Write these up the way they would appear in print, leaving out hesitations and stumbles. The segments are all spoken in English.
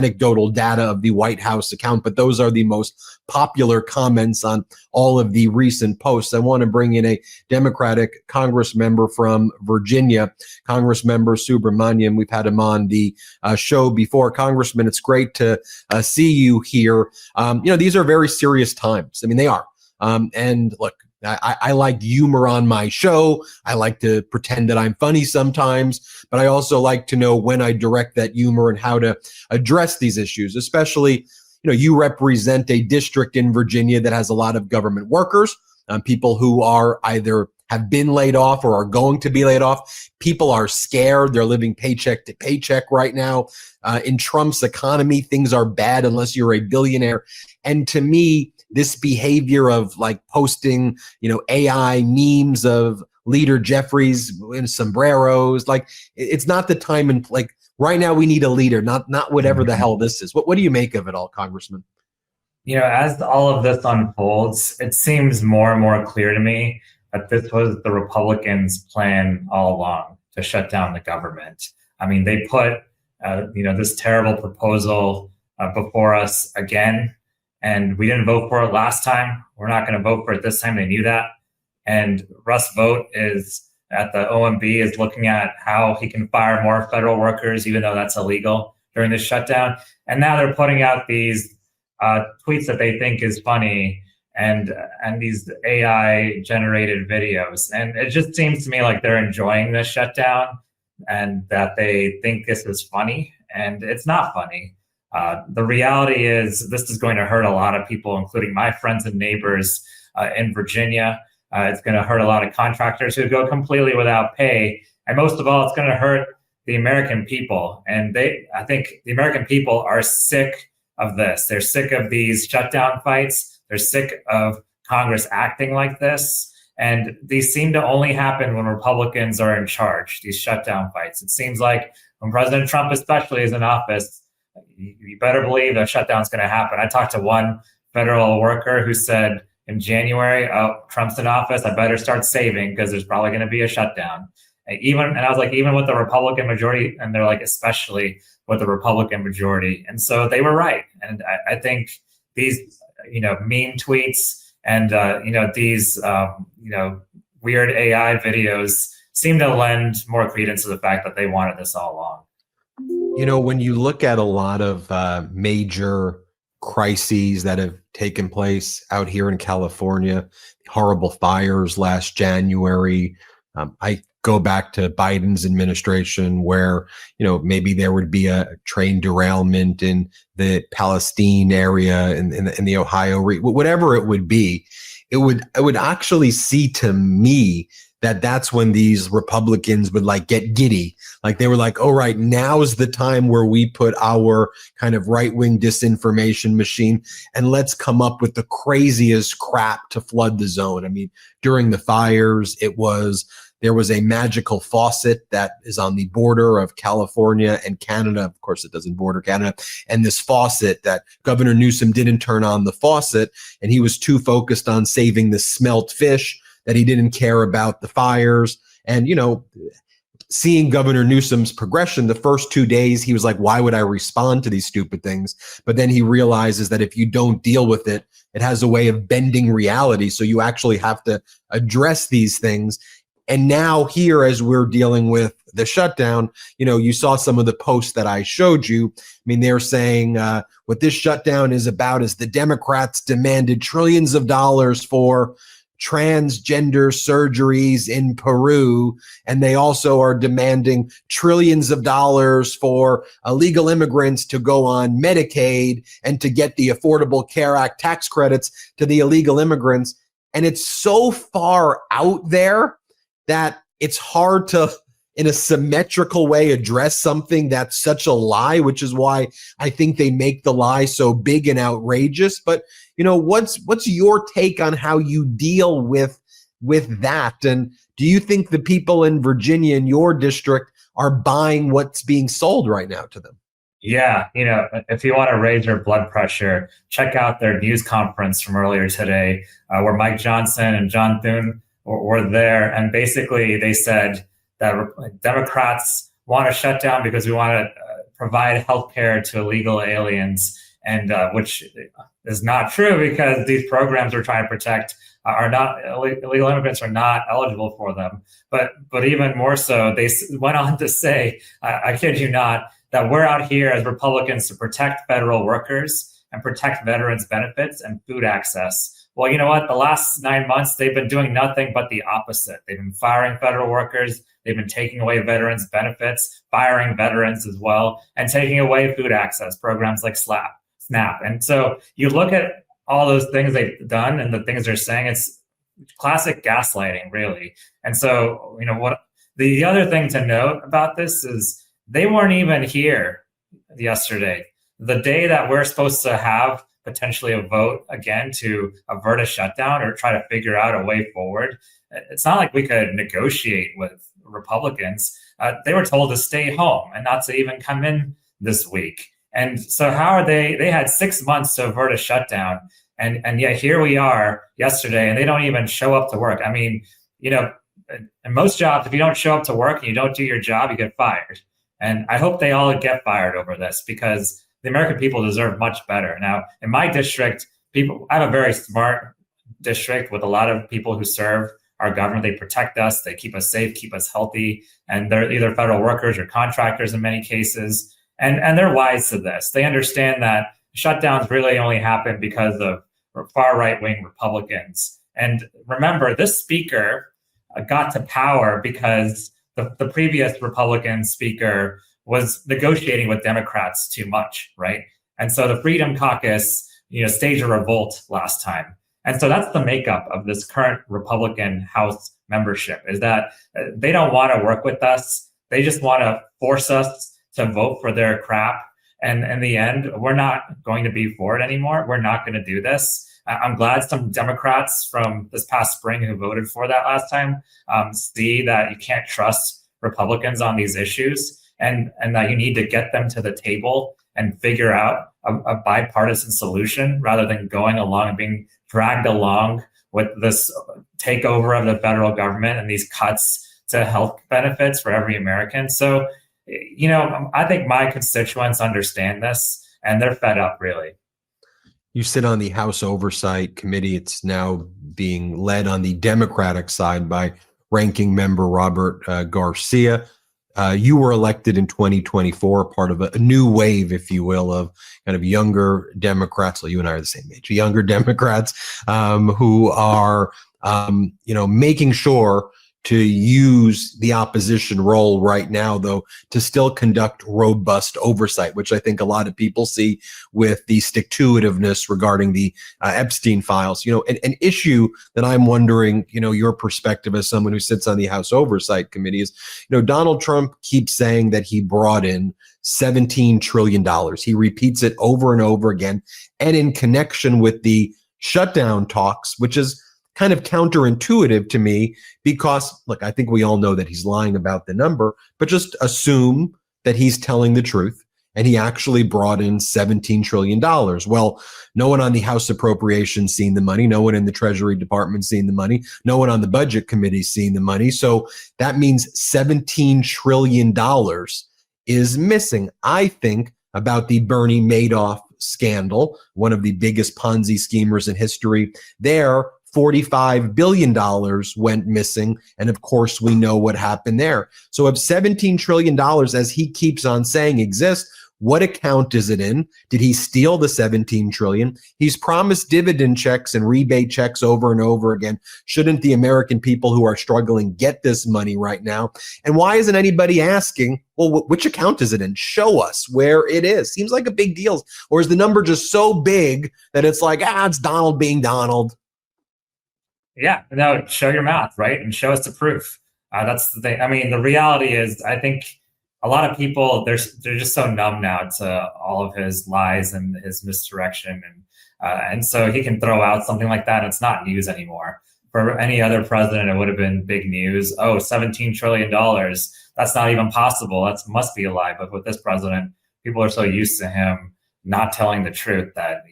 anecdotal data of the White House account, but those are the most popular comments on all of the recent posts. I want to bring in a Democratic Congress member from Virginia, Congressmember Subramanyam. We've had him on the show before. Congressman, it's great to see you here. These are very serious times. I mean, they are. And look, I like humor on my show. I like to pretend that I'm funny sometimes, but I also like to know when I direct that humor and how to address these issues, especially, you represent a district in Virginia that has a lot of government workers, people who are either have been laid off or are going to be laid off. People are scared. They're living paycheck to paycheck right now. In Trump's economy, things are bad unless you're a billionaire. And to me, this behavior of like posting, AI memes of Leader Jeffries in sombreros, like it's not the time. And like right now we need a leader, not whatever the hell this is. What do you make of it all, Congressman? As all of this unfolds, it seems more and more clear to me that this was the Republicans' plan all along to shut down the government. I mean, they put, this terrible proposal before us again. And we didn't vote for it last time. We're not going to vote for it this time. They knew that. And Russ Vought is at the OMB is looking at how he can fire more federal workers, even though that's illegal during this shutdown. And now they're putting out these tweets that they think is funny and these AI generated videos. And it just seems to me like they're enjoying this shutdown and that they think this is funny. And it's not funny. The reality is this is going to hurt a lot of people, including my friends and neighbors in Virginia. It's going to hurt a lot of contractors who go completely without pay. And most of all, it's going to hurt the American people. And I think the American people are sick of this. They're sick of these shutdown fights. They're sick of Congress acting like this. And these seem to only happen when Republicans are in charge, these shutdown fights. It seems like when President Trump especially is in office, you better believe that shutdown is going to happen. I talked to one federal worker who said in January, "Oh, Trump's in office. I better start saving because there's probably going to be a shutdown." And I was like, even with the Republican majority, and they're like, especially with the Republican majority. And so they were right. And I think these, meme tweets and these weird AI videos seem to lend more credence to the fact that they wanted this all along. When you look at a lot of major crises that have taken place out here in California, horrible fires last January, I go back to Biden's administration where, maybe there would be a train derailment in the Palestine area in the Ohio, whatever it would be, it would actually see to me that's when these Republicans would like get giddy. Like they were like, oh, right, now's the time where we put our kind of right-wing disinformation machine and let's come up with the craziest crap to flood the zone. I mean, during the fires, there was a magical faucet that is on the border of California and Canada. Of course, it doesn't border Canada. And this faucet that Governor Newsom didn't turn on the faucet, and he was too focused on saving the smelt fish that he didn't care about the fires. And, seeing Governor Newsom's progression, the first 2 days, he was like, why would I respond to these stupid things? But then he realizes that if you don't deal with it, it has a way of bending reality. So you actually have to address these things. And now here, as we're dealing with the shutdown, you saw some of the posts that I showed you. I mean, they're saying what this shutdown is about is the Democrats demanded trillions of dollars for transgender surgeries in Peru, and they also are demanding trillions of dollars for illegal immigrants to go on Medicaid and to get the Affordable Care Act tax credits to the illegal immigrants. And it's so far out there that it's hard to, in a symmetrical way, address something that's such a lie, which is why I think they make the lie so big and outrageous. But what's your take on how you deal with that? And do you think the people in Virginia in your district are buying what's being sold right now to them? Yeah, if you want to raise your blood pressure, check out their news conference from earlier today, where Mike Johnson and John Thune were there. And basically they said that Democrats want to shut down because we want to provide healthcare to illegal aliens, and which is not true because these programs we're trying to protect are not, illegal immigrants are not eligible for them. But even more so, they went on to say, I kid you not, that we're out here as Republicans to protect federal workers and protect veterans' benefits and food access. Well, you know what? The last 9 months, they've been doing nothing but the opposite. They've been firing federal workers. They've been taking away veterans' benefits, firing veterans as well, and taking away food access programs like SNAP. And so you look at all those things they've done and the things they're saying, it's classic gaslighting, really. And so, what the other thing to note about this is they weren't even here yesterday. The day that we're supposed to have potentially a vote again to avert a shutdown or try to figure out a way forward, it's not like we could negotiate with Republicans. They were told to stay home and not to even come in this week. And so how are they had 6 months to avert a shutdown. And yet here we are yesterday and they don't even show up to work. I mean, in most jobs, if you don't show up to work and you don't do your job, you get fired. And I hope they all get fired over this because the American people deserve much better. Now, in my district, I have a very smart district with a lot of people who serve our government. They protect us, they keep us safe, keep us healthy, and they're either federal workers or contractors in many cases. And they're wise to this. They understand that shutdowns really only happen because of far right-wing Republicans. And remember, this speaker got to power because the previous Republican speaker was negotiating with Democrats too much, right? And so the Freedom Caucus, staged a revolt last time. And so that's the makeup of this current Republican House membership, is that they don't want to work with us. They just want to force us to vote for their crap. And in the end, we're not going to be for it anymore. We're not going to do this. I'm glad some Democrats from this past spring who voted for that last time see that you can't trust Republicans on these issues, and that you need to get them to the table and figure out a bipartisan solution rather than going along and being dragged along with this takeover of the federal government and these cuts to health benefits for every American. So, I think my constituents understand this and they're fed up, really. You sit on the House Oversight Committee. It's now being led on the Democratic side by Ranking Member Robert Garcia. You were elected in 2024, part of a new wave, if you will, of kind of younger Democrats. Well, you and I are the same age, younger Democrats who are, making sure to use the opposition role right now, though, to still conduct robust oversight, which I think a lot of people see with the stick-to-itiveness regarding the Epstein files. An issue that I'm wondering, your perspective as someone who sits on the House Oversight Committee is, Donald Trump keeps saying that he brought in $17 trillion. He repeats it over and over again. And in connection with the shutdown talks, which is kind of counterintuitive to me because, look, I think we all know that he's lying about the number, but just assume that he's telling the truth and he actually brought in $17 trillion. Well, no one on the House Appropriations seen the money. No one in the Treasury Department seen the money. No one on the Budget Committee seen the money. So that means $17 trillion is missing. I think about the Bernie Madoff scandal, one of the biggest Ponzi schemers in history. There, $45 billion went missing. And of course, we know what happened there. So if $17 trillion, as he keeps on saying, exists, what account is it in? Did he steal the $17 trillion? He's promised dividend checks and rebate checks over and over again. Shouldn't the American people who are struggling get this money right now? And why isn't anybody asking, well, which account is it in? Show us where it is. Seems like a big deal. Or is the number just so big that it's like, it's Donald being Donald? Yeah, no, show your math, right? And show us the proof. That's the thing. I mean, the reality is, I think a lot of people, they're just so numb now to all of his lies and his misdirection. And so he can throw out something like that and it's not news anymore. For any other president, it would have been big news. Oh, $17 trillion. That's not even possible. That must be a lie. But with this president, people are so used to him not telling the truth that,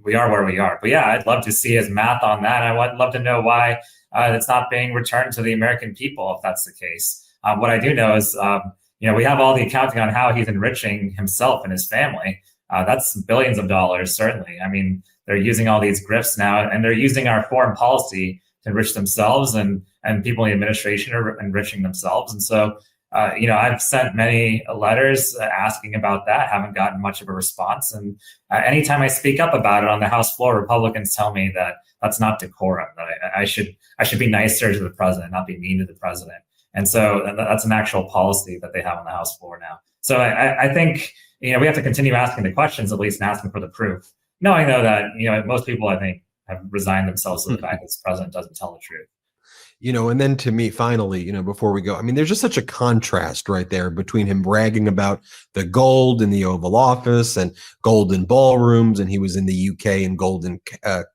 we are where we are. But yeah, I'd love to see his math on that. I would love to know why it's not being returned to the American people, if that's the case. What I do know is, we have all the accounting on how he's enriching himself and his family. That's billions of dollars, certainly. I mean, they're using all these grifts now, and they're using our foreign policy to enrich themselves, and people in the administration are enriching themselves. And so, I've sent many letters asking about that, haven't gotten much of a response. And anytime I speak up about it on the House floor, Republicans tell me that that's not decorum, that I should be nicer to the president, not be mean to the president. And so that's an actual policy that they have on the House floor now. So I think, we have to continue asking the questions, at least, and asking for the proof, knowing though that, most people, I think, have resigned themselves to the fact that this president doesn't tell the truth. And then to me, finally, before we go, I mean, there's just such a contrast right there between him bragging about the gold in the Oval Office and golden ballrooms, and he was in the UK in golden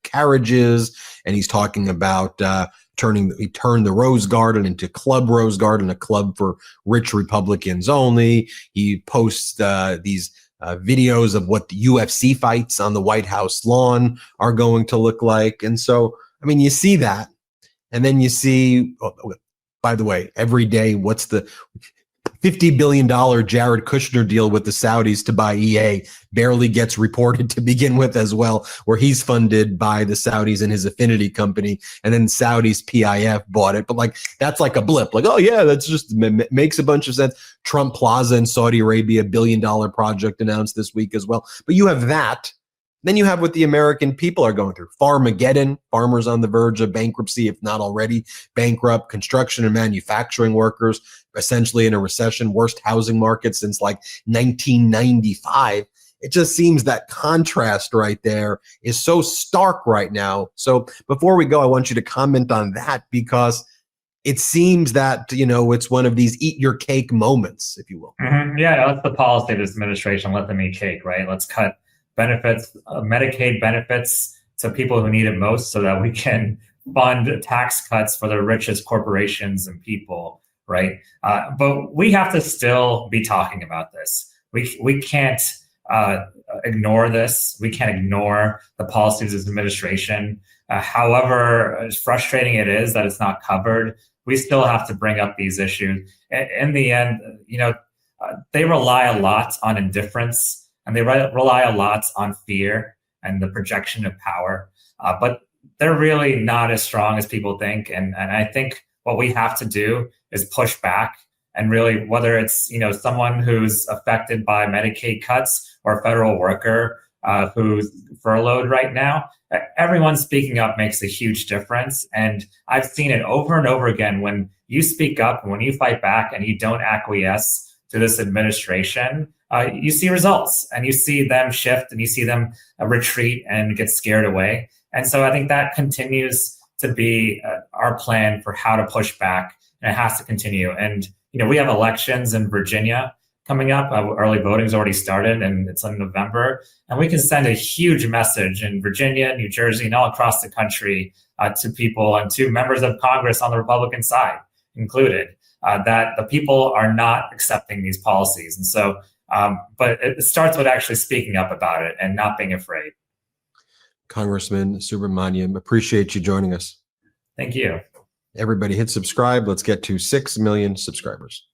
carriages, and he's talking about he turned the Rose Garden into Club Rose Garden, a club for rich Republicans only. He posts these videos of what the UFC fights on the White House lawn are going to look like. And so, I mean, you see that. And then you see, by the way, every day, what's the $50 billion Jared Kushner deal with the Saudis to buy EA barely gets reported to begin with as well, where he's funded by the Saudis and his affinity company. And then Saudis PIF bought it. But that's like a blip. Oh, yeah, that's just makes a bunch of sense. Trump Plaza in Saudi Arabia, $1 billion project announced this week as well. But you have that. Then you have what the American people are going through. Farmageddon, farmers on the verge of bankruptcy, if not already bankrupt, construction and manufacturing workers essentially in a recession, worst housing market since 1995. It just seems that contrast right there is so stark right now. So before we go, I want you to comment on that, because it seems that, it's one of these eat your cake moments, if you will. Mm-hmm. Yeah, that's the policy of this administration. Let them eat cake, right? Let's cut benefits, Medicaid benefits to people who need it most, so that we can fund tax cuts for the richest corporations and people, right? But we have to still be talking about this. We can't ignore this. We can't ignore the policies of this administration. However frustrating it is that it's not covered, we still have to bring up these issues. In the end, they rely a lot on indifference, and they rely a lot on fear and the projection of power. But they're really not as strong as people think. And I think what we have to do is push back. And really, whether it's someone who's affected by Medicaid cuts or a federal worker who's furloughed right now, everyone speaking up makes a huge difference. And I've seen it over and over again. When you speak up and when you fight back and you don't acquiesce to this administration, you see results, and you see them shift, and you see them retreat and get scared away. And so I think that continues to be our plan for how to push back, and it has to continue. And we have elections in Virginia coming up. Early voting's already started, and it's in November. And we can send a huge message in Virginia, New Jersey, and all across the country to people and to members of Congress on the Republican side included, that the people are not accepting these policies. And so, but it starts with actually speaking up about it and not being afraid. Congressman Subramanyam, appreciate you joining us. Thank you. Everybody hit subscribe. Let's get to 6 million subscribers.